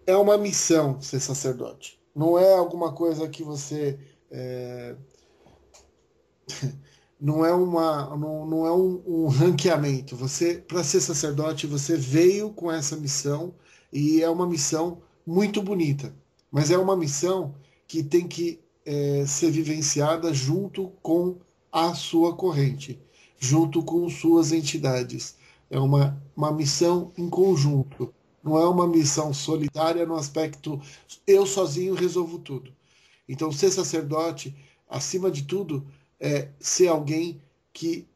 Speaker 4: é uma missão ser sacerdote. Não é alguma coisa que você... não é um ranqueamento. Você, para ser sacerdote, você veio com essa missão e é uma missão muito bonita. Mas é uma missão que tem que ser vivenciada junto com a sua corrente, junto com suas entidades. É uma missão em conjunto. Não é uma missão solitária no aspecto eu sozinho resolvo tudo. Então, ser sacerdote, acima de tudo, é ser alguém que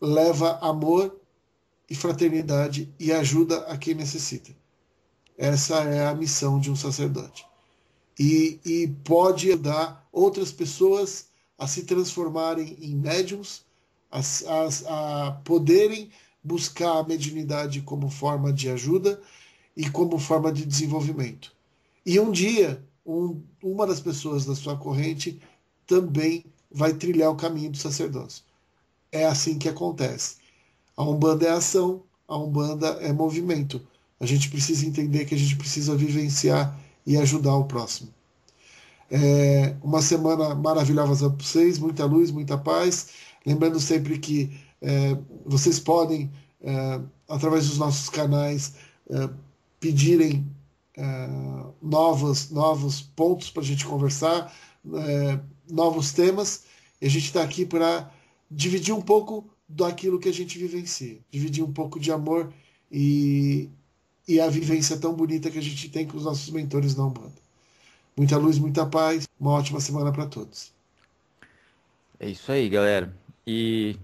Speaker 4: leva amor e fraternidade e ajuda a quem necessita. Essa é a missão de um sacerdote. E pode ajudar outras pessoas a se transformarem em médiums, a poderem buscar a mediunidade como forma de ajuda e como forma de desenvolvimento. E um dia, uma das pessoas da sua corrente também vai trilhar o caminho do sacerdócio. É assim que acontece. A Umbanda é ação, a Umbanda é movimento. A gente precisa entender que a gente precisa vivenciar e ajudar o próximo. Uma semana maravilhosa para vocês, muita luz, muita paz. Lembrando sempre que vocês podem, através dos nossos canais, pedirem novos pontos para a gente conversar. novos temas, e a gente está aqui para dividir um pouco daquilo que a gente vivencia, dividir um pouco de amor e a vivência tão bonita que a gente tem com os nossos mentores na Umbanda. Muita luz, muita paz, uma ótima semana para todos.
Speaker 3: É isso aí, galera. E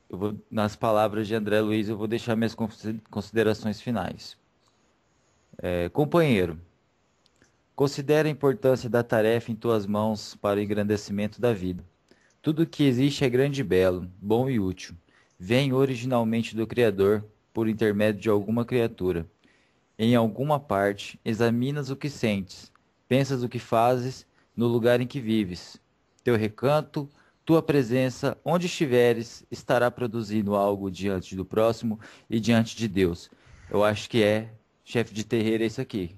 Speaker 3: eu vou, nas palavras de André Luiz, eu vou deixar minhas considerações finais. Companheiro, considera a importância da tarefa em tuas mãos para o engrandecimento da vida. Tudo que existe é grande e belo, bom e útil. Vem originalmente do Criador, por intermédio de alguma criatura. Em alguma parte, examinas o que sentes, pensas o que fazes, no lugar em que vives. Teu recanto, tua presença, onde estiveres, estará produzindo algo diante do próximo e diante de Deus. Eu acho que chefe de terreiro é isso aqui.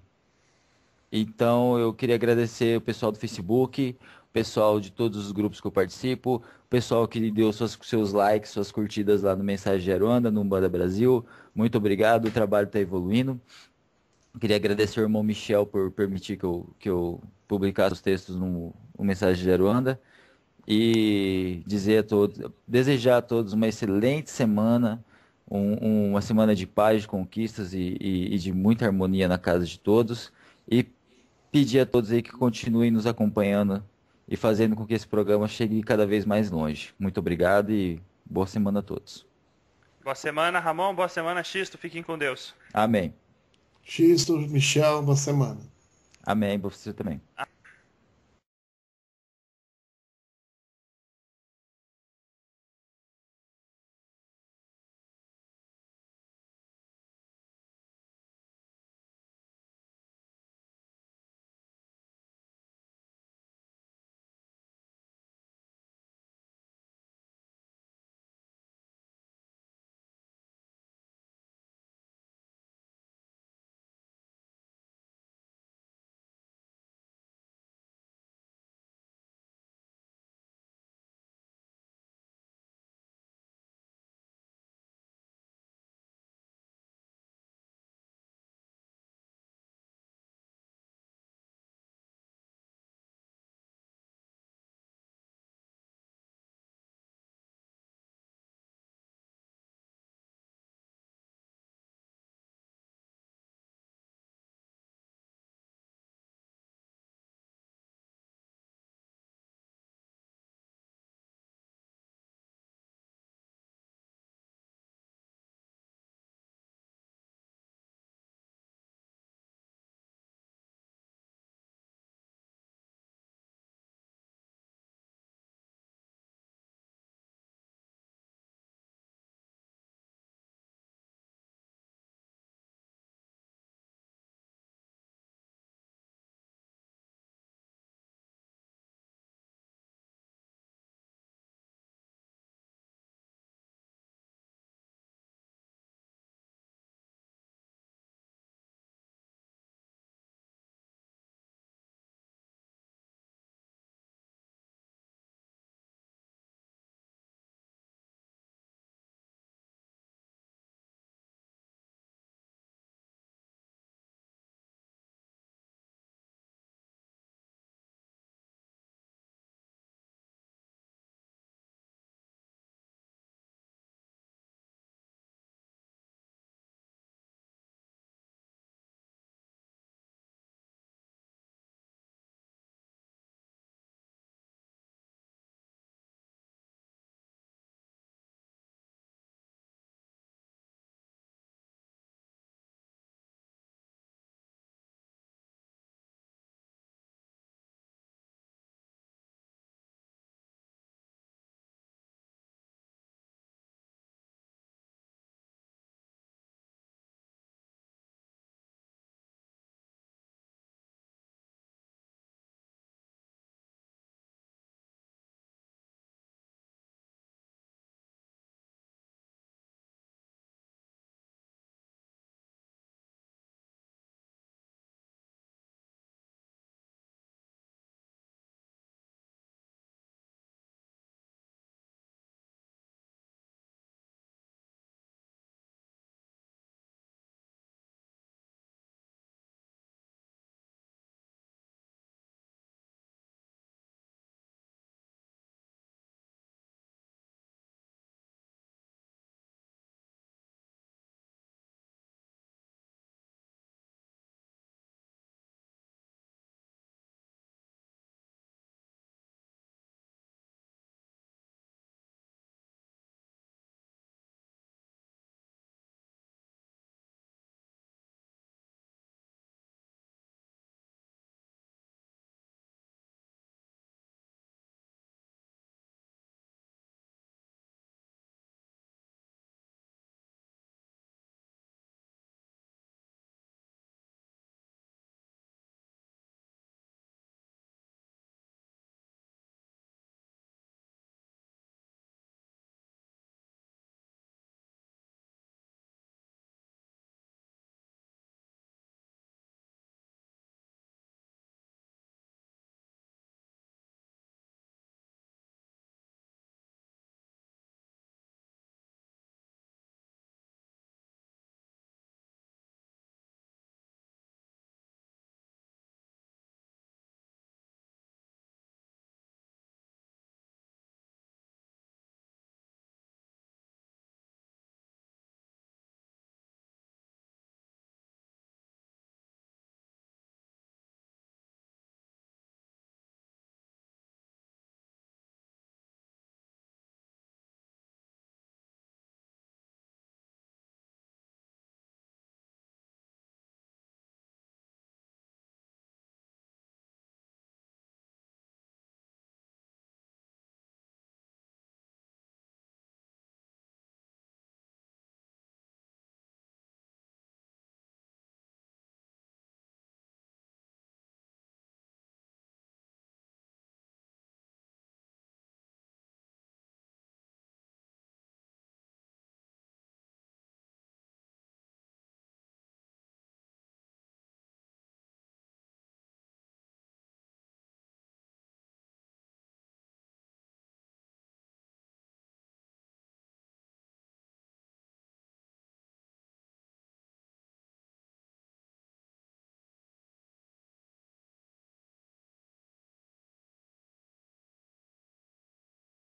Speaker 3: Então eu queria agradecer o pessoal do Facebook, o pessoal de todos os grupos que eu participo, o pessoal que deu seus likes, suas curtidas lá no Mensagem de Aruanda, no Umbanda Brasil. Muito obrigado, o trabalho está evoluindo. Queria agradecer ao irmão Michel por permitir que eu publicasse os textos no Mensagem de Aruanda. E desejar a todos uma excelente semana, uma semana de paz, de conquistas e de muita harmonia na casa de todos. E pedir a todos aí que continuem nos acompanhando e fazendo com que esse programa chegue cada vez mais longe. Muito obrigado e boa semana a todos.
Speaker 2: Boa semana, Ramon. Boa semana, Xisto. Fiquem com Deus.
Speaker 3: Amém.
Speaker 4: Xisto, Michel, boa semana.
Speaker 3: Amém, você também.